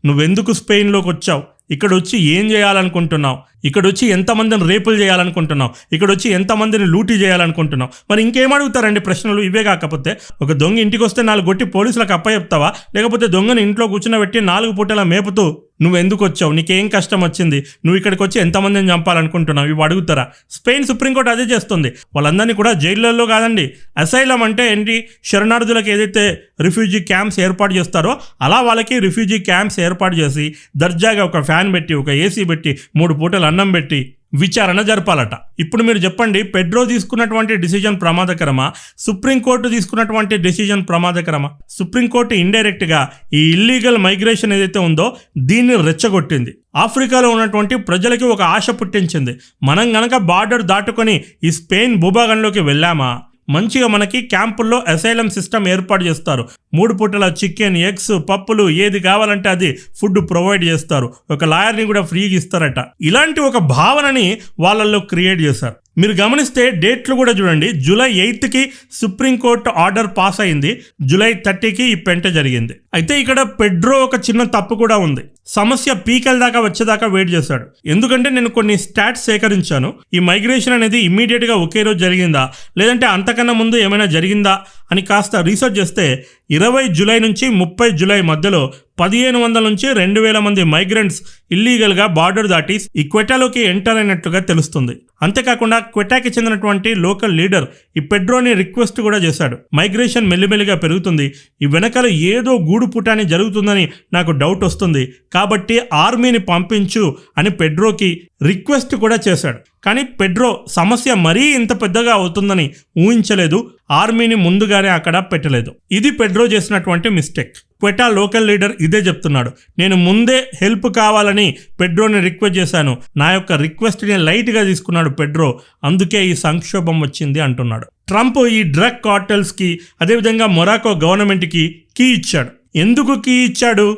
Speaker 1: నువ్వెందుకు స్పెయిన్లోకి వచ్చావు, ఇక్కడ వచ్చి ఏం చేయాలనుకుంటున్నావు, ఇక్కడ వచ్చి ఎంతమందిని రేపులు చేయాలనుకుంటున్నావు, ఇక్కడ వచ్చి ఎంతమందిని లూటీ చేయాలనుకుంటున్నావు, మరి ఇంకేం అడుగుతారండి ప్రశ్నలు? ఇవే కాకపోతే ఒక దొంగ ఇంటికి వస్తే 4 కొట్టి పోలీసులకు అప్పచెప్తావా, లేకపోతే దొంగని ఇంట్లో కూర్చున్నబెట్టి 4 పూటలా మేపుతూ నువ్వు ఎందుకు వచ్చావు, నీకేం కష్టం వచ్చింది, నువ్వు ఇక్కడికి వచ్చి ఎంతమందిని చంపాలనుకుంటున్నావు, ఇవి అడుగుతారా? స్పెయిన్ సుప్రీంకోర్టు అదే చేస్తుంది. వాళ్ళందరినీ కూడా జైళ్ళల్లో కాదండి, అసైలం అంటే ఏంటి, శరణార్థులకు ఏదైతే రిఫ్యూజీ క్యాంప్స్ ఏర్పాటు చేస్తారో అలా వాళ్ళకి రిఫ్యూజీ క్యాంప్స్ ఏర్పాటు చేసి దర్జాగా ఒక ఫ్యాన్ పెట్టి, ఒక ఏసీ పెట్టి, 3 పూటలు అన్నం పెట్టి విచారణ జరపాలట. ఇప్పుడు మీరు చెప్పండి, పెడ్రో తీసుకున్నటువంటి డిసిజన్ ప్రమాదకరమా, సుప్రీంకోర్టు తీసుకున్నటువంటి డిసిజన్ ప్రమాదకరమా? సుప్రీంకోర్టు ఇండైరెక్ట్గా ఈ ఇల్లీగల్ మైగ్రేషన్ ఏదైతే ఉందో దీన్ని రెచ్చగొట్టింది. ఆఫ్రికాలో ఉన్నటువంటి ప్రజలకి ఒక ఆశ పుట్టించింది. మనం గనక బార్డర్ దాటుకొని ఈ స్పెయిన్ భూభాగంలోకి వెళ్ళామా, మంచిగా మనకి క్యాంపుల్లో అసైలం సిస్టమ్ ఏర్పాటు చేస్తారు. 3 పూటల చికెన్, ఎగ్స్, పప్పులు ఏది కావాలంటే అది ఫుడ్ ప్రొవైడ్ చేస్తారు. ఒక లాయర్ని కూడా ఫ్రీగా ఇస్తారట. ఇలాంటి ఒక భావనని వాళ్ళల్లో క్రియేట్ చేశారు. మీరు గమనిస్తే డేట్లు కూడా చూడండి. జూలై 8కి సుప్రీంకోర్టు ఆర్డర్ పాస్ అయింది, జూలై 30కి ఈ పెంట జరిగింది. అయితే ఇక్కడ పెడ్రో ఒక చిన్న తప్పు కూడా ఉంది. సమస్య పీకల దాకా వచ్చేదాకా వెయిట్ చేశాడు. ఎందుకంటే నేను కొన్ని స్టాట్స్ సేకరించాను. ఈ మైగ్రేషన్ అనేది ఇమ్మీడియట్గా ఒకే రోజు జరిగిందా, లేదంటే అంతకన్నా ముందు ఏమైనా జరిగిందా అని కాస్త రీసెర్చ్ చేస్తే 20 జూలై నుంచి 30 జూలై మధ్యలో 1500 నుంచి 2000 మంది మైగ్రెంట్స్ ఇల్లీగల్గా బార్డర్ దాటి ఈ క్వెటాలోకి ఎంటర్ అయినట్లుగా తెలుస్తుంది. అంతేకాకుండా క్వెటాకి చెందినటువంటి లోకల్ లీడర్ ఈ పెడ్రోని రిక్వెస్ట్ కూడా చేశాడు. మైగ్రేషన్ మెల్లిమెల్లిగా పెరుగుతుంది, ఈ వెనకాల ఏదో గూడు పుటాని జరుగుతుందని నాకు డౌట్ వస్తుంది, కాబట్టి ఆర్మీని పంపించు అని పెడ్రోకి రిక్వెస్ట్ కూడా చేశాడు. కానీ పెడ్రో సమస్య మరీ ఇంత పెద్దగా అవుతుందని ఊహించలేదు, ఆర్మీని ముందుగానే అక్కడ పెట్టలేదు. ఇది పెడ్రో చేసినటువంటి మిస్టేక్. క్వెటా లోకల్ లీడర్ ఇదే చెప్తున్నాడు. నేను ముందే హెల్ప్ కావాలని పెడ్రోని రిక్వెస్ట్ చేశాను, నా యొక్క రిక్వెస్ట్ని లైట్గా తీసుకున్నాడు పెడ్రో, అందుకే ఈ సంక్షోభం వచ్చింది అంటున్నాడు. ట్రంప్ ఈ డ్రగ్ కార్టెల్స్కి అదేవిధంగా మొరాకో గవర్నమెంట్కి కీ ఇచ్చాడు. ఎందుకు కీ ఇచ్చాడు?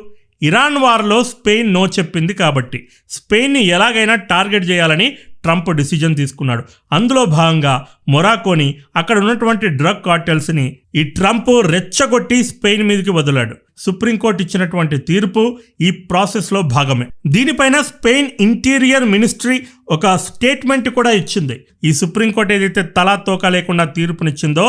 Speaker 1: ఇరాన్ వార్లో స్పెయిన్ నో చెప్పింది కాబట్టి స్పెయిన్ని ఎలాగైనా టార్గెట్ చేయాలని ట్రంప్ డిసిజన్ తీసుకున్నాడు. అందులో భాగంగా మొరాకోని, అక్కడ ఉన్నటువంటి డ్రగ్ కార్టెల్స్ని ఈ ట్రంప్ రెచ్చగొట్టి స్పెయిన్ మీదకి వదిలాడు. సుప్రీంకోర్టు ఇచ్చినటువంటి తీర్పు ఈ ప్రాసెస్లో భాగమే. దీనిపైన స్పెయిన్ ఇంటీరియర్ మినిస్ట్రీ ఒక స్టేట్మెంట్ కూడా ఇచ్చింది. ఈ సుప్రీంకోర్టు ఏదైతే తలా తోక లేకుండా తీర్పునిచ్చిందో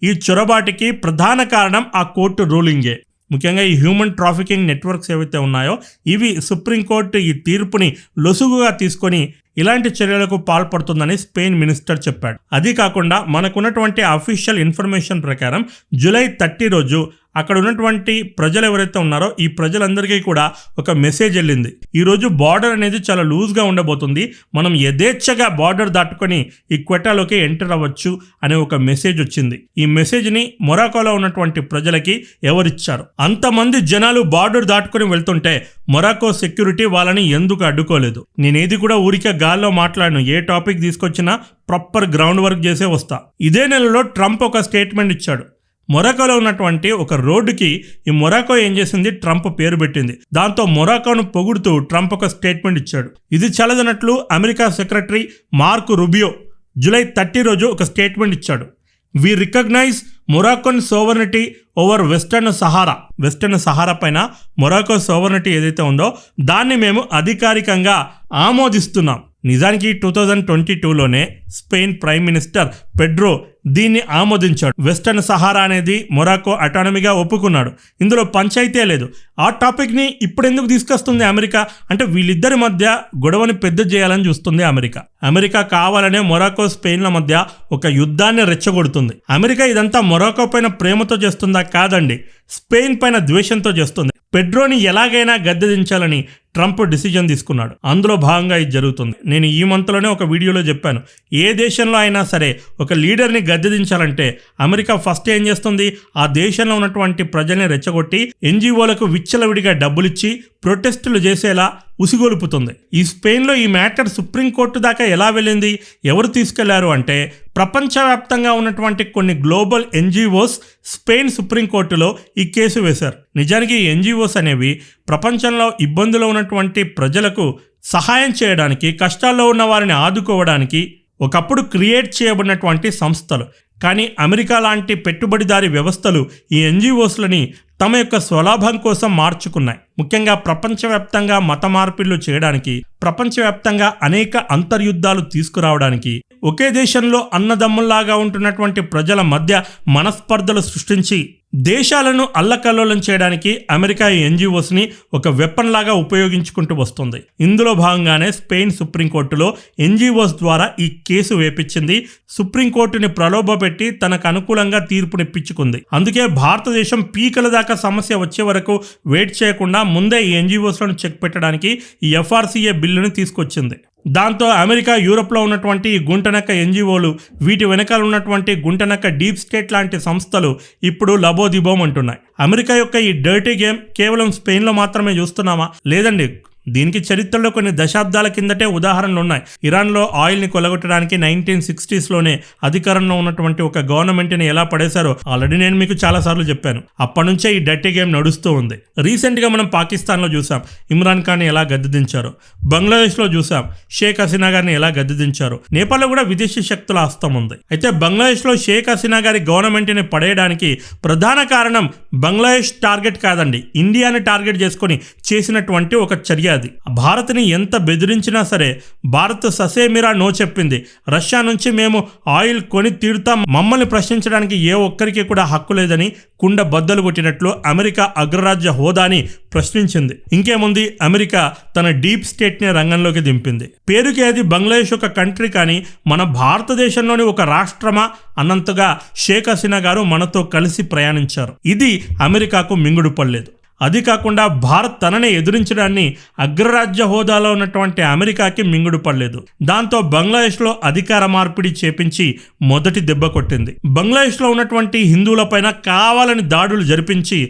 Speaker 1: ఈ చొరబాటుకి ప్రధాన కారణం ఆ కోర్టు రూలింగే. ముఖ్యంగా ఈ హ్యూమన్ ట్రాఫికింగ్ నెట్వర్క్స్ ఏవైతే ఉన్నాయో ఇవి సుప్రీంకోర్టు ఈ తీర్పుని లొసుగుగా తీసుకొని ఇలాంటి చర్యలకు పాల్పడుతుందని స్పెయిన్ మినిస్టర్ చెప్పాడు. అది కాకుండా మనకున్నటువంటి అఫీషియల్ ఇన్ఫర్మేషన్ ప్రకారం జూలై 30 రోజు అక్కడ ఉన్నటువంటి ప్రజలు ఎవరైతే ఉన్నారో ఈ ప్రజలందరికీ కూడా ఒక మెసేజ్ వెళ్ళింది. ఈరోజు బార్డర్ అనేది చాలా లూజ్గా ఉండబోతుంది, మనం యథేచ్ఛగా బార్డర్ దాటుకొని ఈ క్వెటాలోకి ఎంటర్ అవ్వచ్చు అనే ఒక మెసేజ్ వచ్చింది. ఈ మెసేజ్ని మొరాకోలో ఉన్నటువంటి ప్రజలకి ఎవరిచ్చారు? అంతమంది జనాలు బార్డర్ దాటుకొని వెళ్తుంటే మొరాకో సెక్యూరిటీ వాళ్ళని ఎందుకు అడ్డుకోలేదు? నేనేది కూడా ఊరికే గాల్లో మాట్లాడను, ఏ టాపిక్ తీసుకొచ్చినా ప్రాపర్ గ్రౌండ్ వర్క్ చేసే వస్తా. ఇదే నెలలో ట్రంప్ ఒక స్టేట్మెంట్ ఇచ్చాడు. మొరాకోలో ఉన్నటువంటి ఒక రోడ్డుకి ఈ మొరాకో ఏం చేసింది, ట్రంప్ పేరు పెట్టింది. దాంతో మొరాకోను పొగుడుతూ ట్రంప్ ఒక స్టేట్మెంట్ ఇచ్చాడు. ఇది చలదనట్లు America secretary Mark Rubio July 30 రోజు ఒక స్టేట్మెంట్ ఇచ్చాడు. We recognise Moroccan sovereignty over western Sahara పైన మొరాకో సోవర్నిటీ ఏదైతే ఉందో దాన్ని మేము అధికారికంగా ఆమోదిస్తున్నాం. నిజానికి 2022లోనే స్పెయిన్ ప్రైమ్ మినిస్టర్ పెడ్రో దీన్ని ఆమోదించాడు. వెస్టర్న్ సహారా అనేది మొరాకో అటానమీగా ఒప్పుకున్నాడు. ఇందులో పంచాయితీ లేదు. ఆ టాపిక్ని ఇప్పుడు ఎందుకు తీసుకొస్తుంది అమెరికా అంటే వీళ్ళిద్దరి మధ్య గొడవని పెద్ద చేయాలని చూస్తుంది అమెరికా కావాలనే మొరాకో స్పెయిన్ల మధ్య ఒక యుద్ధాన్ని రెచ్చగొడుతుంది. అమెరికా ఇదంతా మొరాకో పైన ప్రేమతో చేస్తుందా? కాదండి, స్పెయిన్ పైన ద్వేషంతో చేస్తుంది. పెడ్రోని ఎలాగైనా గద్దెదించాలని ట్రంప్ డిసిజన్ తీసుకున్నాడు. అందులో భాగంగా ఇది జరుగుతుంది. నేను ఈ మంత్లోనే ఒక వీడియోలో చెప్పాను, ఏ దేశంలో అయినా సరే ఒక లీడర్ని గద్దెదించాలంటే అమెరికా ఫస్ట్ ఏం చేస్తుంది, ఆ దేశంలో ఉన్నటువంటి ప్రజల్ని రెచ్చగొట్టి ఎన్జిఓలకు విచ్చలవిడిగా డబ్బులిచ్చి ప్రొటెస్టులు చేసేలా ఉసిగొలుపుతుంది. ఈ స్పెయిన్లో ఈ మ్యాటర్ సుప్రీంకోర్టు దాకా ఎలా వెళ్ళింది, ఎవరు తీసుకెళ్లారు అంటే ప్రపంచవ్యాప్తంగా ఉన్నటువంటి కొన్ని గ్లోబల్ ఎన్జిఓస్ స్పెయిన్ సుప్రీంకోర్టులో ఈ కేసు వేశారు. నిజానికి ఈ ఎన్జిఓస్ అనేవి ప్రపంచంలో ఇబ్బందులో ఉన్నటువంటి ప్రజలకు సహాయం చేయడానికి, కష్టాల్లో ఉన్న వారిని ఆదుకోవడానికి ఒకప్పుడు క్రియేట్ చేయబడినటువంటి సంస్థలు. కానీ అమెరికా లాంటి పెట్టుబడిదారీ వ్యవస్థలు ఈ ఎన్జిఓస్లని తమ యొక్క స్వలాభం కోసం మార్చుకున్నాయి. ముఖ్యంగా ప్రపంచవ్యాప్తంగా మత మార్పిళ్లు చేయడానికి, ప్రపంచవ్యాప్తంగా అనేక అంతర్యుద్ధాలు తీసుకురావడానికి, ఒకే దేశంలో అన్నదమ్ముల్లాగా ఉంటున్నటువంటి ప్రజల మధ్య మనస్పర్ధలు సృష్టించి దేశాలను అల్లకల్లోలం చేయడానికి అమెరికా ఈ ఎన్జిఓస్ని ఒక వెపన్ లాగా ఉపయోగించుకుంటూ వస్తుంది. ఇందులో భాగంగానే స్పెయిన్ సుప్రీంకోర్టులో ఎన్జిఓస్ ద్వారా ఈ కేసు వేపించింది. సుప్రీంకోర్టుని ప్రలోభపెట్టి తనకు అనుకూలంగా తీర్పునిప్పించుకుంది. అందుకే భారతదేశం పీకల దాకా సమస్య వచ్చే వరకు వెయిట్ చేయకుండా ముందే ఈ ఎన్జిఓస్లను చెక్ పెట్టడానికి ఈ ఎఫ్ఆర్సిఏ బిల్లుని తీసుకొచ్చింది. దాంతో అమెరికా, యూరోప్లో ఉన్నటువంటి ఈ గుంటనక్క ఎన్జిఓలు, వీటి వెనకాల ఉన్నటువంటి గుంటనక్క డీప్ స్టేట్ లాంటి సంస్థలు ఇప్పుడు లబోదిబోం అంటున్నాయి. అమెరికా యొక్క ఈ డర్టీ గేమ్ కేవలం స్పెయిన్లో మాత్రమే చూస్తున్నామా? లేదండి, దీనికి చరిత్రలో కొన్ని దశాబ్దాల కిందటే ఉదాహరణలు ఉన్నాయి. ఇరాన్లో ఆయిల్ని కొలగొట్టడానికి 1960sలోనే అధికారంలో ఉన్నటువంటి ఒక గవర్నమెంట్ని ఎలా పడేశారో ఆల్రెడీ నేను మీకు చాలాసార్లు చెప్పాను. అప్పటి నుంచే ఈ డర్టీ గేమ్ నడుస్తూ ఉంది. రీసెంట్గా మనం పాకిస్తాన్లో చూసాం ఇమ్రాన్ ఖాన్ ఎలా గద్దెదించారు, బంగ్లాదేశ్లో చూసాం షేక్ హసీనా గారిని ఎలా గద్దెదించారు, నేపాల్లో కూడా విదేశీ శక్తుల హస్తం ఉంది. అయితే బంగ్లాదేశ్లో షేక్ హసీనా గారి గవర్నమెంట్ని పడేయడానికి ప్రధాన కారణం బంగ్లాదేశ్ టార్గెట్ కాదండి, ఇండియాని టార్గెట్ చేసుకొని చేసినటువంటి ఒక చర్య. అది భారత్ని ఎంత బెదిరించినా సరే భారత్ ససేమిరా నో చెప్పింది. రష్యా నుంచి మేము ఆయిల్ కొని తీరుతాం, మమ్మల్ని ప్రశ్నించడానికి ఏ ఒక్కరికి కూడా హక్కు లేదని కుండ బద్దలు కొట్టినట్లు అమెరికా అగ్రరాజ్య హోదాని ప్రశ్నించింది. ఇంకేముంది, అమెరికా తన డీప్ స్టేట్ని రంగంలోకి దింపింది. పేరుకి అది బంగ్లాదేశ్ ఒక కంట్రీ, కానీ మన భారతదేశంలోని ఒక రాష్ట్రమా అన్నంతగా షేక్ హసీనా గారు మనతో కలిసి ప్రయాణించారు. ఇది అమెరికాకు మింగుడు పడలేదు. అది కాకుండా భారత్ తననే ఎదురించడాన్ని అగ్రరాజ్య హోదాలో ఉన్నటువంటి అమెరికాకి మింగుడు పడలేదు. దాంతో బంగ్లాదేశ్లో అధికార మార్పిడి చేపించి మొదటి దెబ్బ కొట్టింది. బంగ్లాదేశ్లో ఉన్నటువంటి హిందువులపైన కావాలని దాడులు జరిపించి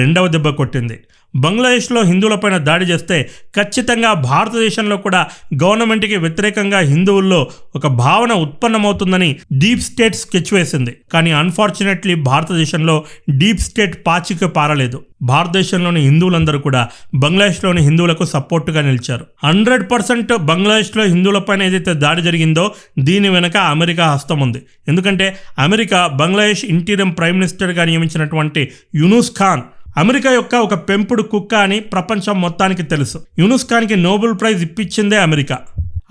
Speaker 1: రెండవ దెబ్బ కొట్టింది. బంగ్లాదేశ్లో హిందువులపైన దాడి చేస్తే ఖచ్చితంగా భారతదేశంలో కూడా గవర్నమెంట్కి వ్యతిరేకంగా హిందువుల్లో ఒక భావన ఉత్పన్నమవుతుందని డీప్ స్టేట్ స్కెచ్ వేసింది. కానీ అన్ఫార్చునేట్లీ భారతదేశంలో డీప్ స్టేట్ పాచిక పారలేదు. భారతదేశంలోని హిందువులందరూ కూడా బంగ్లాదేశ్లోని హిందువులకు సపోర్టుగా నిలిచారు. 100% బంగ్లాదేశ్లో హిందువులపైన ఏదైతే దాడి జరిగిందో దీని వెనక అమెరికా హస్తం ఉంది. ఎందుకంటే అమెరికా బంగ్లాదేశ్ ఇంటీరియం ప్రైమ్ మినిస్టర్గా నియమించినటువంటి యూనుస్ ఖాన్ అమెరికా యొక్క ఒక పెంపుడు కుక్క అని ప్రపంచం మొత్తానికి తెలుసు. యూనుస్ ఖాన్కి నోబెల్ ప్రైజ్ ఇప్పించిందే అమెరికా.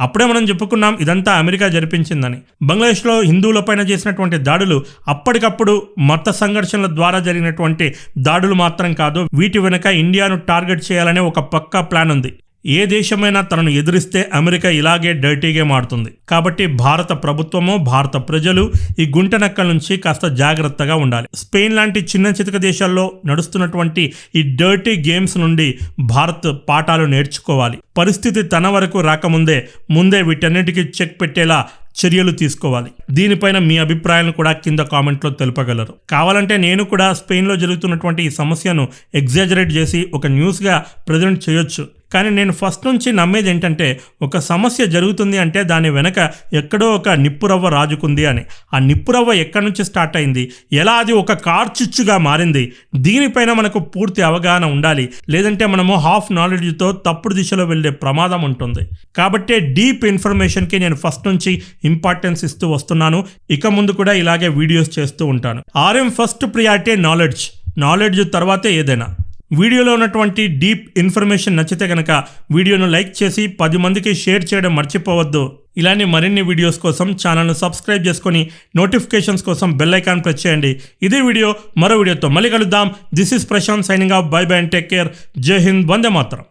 Speaker 1: అప్పుడే మనం చెప్పుకున్నాం ఇదంతా అమెరికా జరిపించిందని. బంగ్లాదేశ్లో హిందువులపైన చేసినటువంటి దాడులు అప్పటికప్పుడు మత సంఘర్షణల ద్వారా జరిగినటువంటి దాడులు మాత్రం కాదు. వీటి వెనక ఇండియాను టార్గెట్ చేయాలనే ఒక పక్కా ప్లాన్ ఉంది. ఏ దేశమైనా తనను ఎదిరిస్తే అమెరికా ఇలాగే డర్టీగా మారుతుంది. కాబట్టి భారత ప్రభుత్వము, భారత ప్రజలు ఈ గుంటనక్కల నుంచి కాస్త జాగ్రత్తగా ఉండాలి. స్పెయిన్ లాంటి చిన్న చితక దేశాల్లో నడుస్తున్నటువంటి ఈ డర్టీ గేమ్స్ నుండి భారత్ పాఠాలు నేర్చుకోవాలి. పరిస్థితి తన వరకు రాకముందే వీటన్నిటికీ చెక్ పెట్టేలా చర్యలు తీసుకోవాలి. దీనిపైన మీ అభిప్రాయాలను కూడా కింద కామెంట్లో తెలుపగలరు. కావాలంటే నేను కూడా స్పెయిన్లో జరుగుతున్నటువంటి ఈ సమస్యను ఎగ్జాజరేట్ చేసి ఒక న్యూస్గా ప్రజెంట్ చేయొచ్చు. కానీ నేను ఫస్ట్ నుంచి నమ్మేది ఏంటంటే ఒక సమస్య జరుగుతుంది అంటే దాని వెనక ఎక్కడో ఒక నిప్పురవ్వ రాజుకుంది అని. ఆ నిప్పురవ్వ ఎక్కడి నుంచి స్టార్ట్ అయింది, ఎలా అది ఒక కార్చిచ్చుగా మారింది, దీనిపైన మనకు పూర్తి అవగాహన ఉండాలి. లేదంటే మనము హాఫ్ నాలెడ్జ్తో తప్పుడు దిశలో వెళ్ళే ప్రమాదం ఉంటుంది. కాబట్టే డీప్ ఇన్ఫర్మేషన్కి నేను ఫస్ట్ నుంచి ఇంపార్టెన్స్ ఇస్తూ వస్తున్నాను. ఇక ముందు కూడా ఇలాగే వీడియోస్ చేస్తూ ఉంటాను. ఆర్ఎం ఫస్ట్ ప్రియారిటీ నాలెడ్జ్ తర్వాతే ఏదైనా. వీడియోలో ఉన్నటువంటి డీప్ ఇన్ఫర్మేషన్ నచ్చితే కనుక వీడియోను లైక్ చేసి 10 మందికి షేర్ చేయడం మర్చిపోవద్దు. ఇలాంటి మరిన్ని వీడియోస్ కోసం ఛానల్ను సబ్స్క్రైబ్ చేసుకొని నోటిఫికేషన్స్ కోసం బెల్ ఐకాన్ ప్రెస్ చేయండి. ఇదే వీడియో మరో వీడియోతో మళ్ళీ కలుద్దాం. This is Prashant signing off. Bye bye and take care. జై హింద్, వందే మాతరం.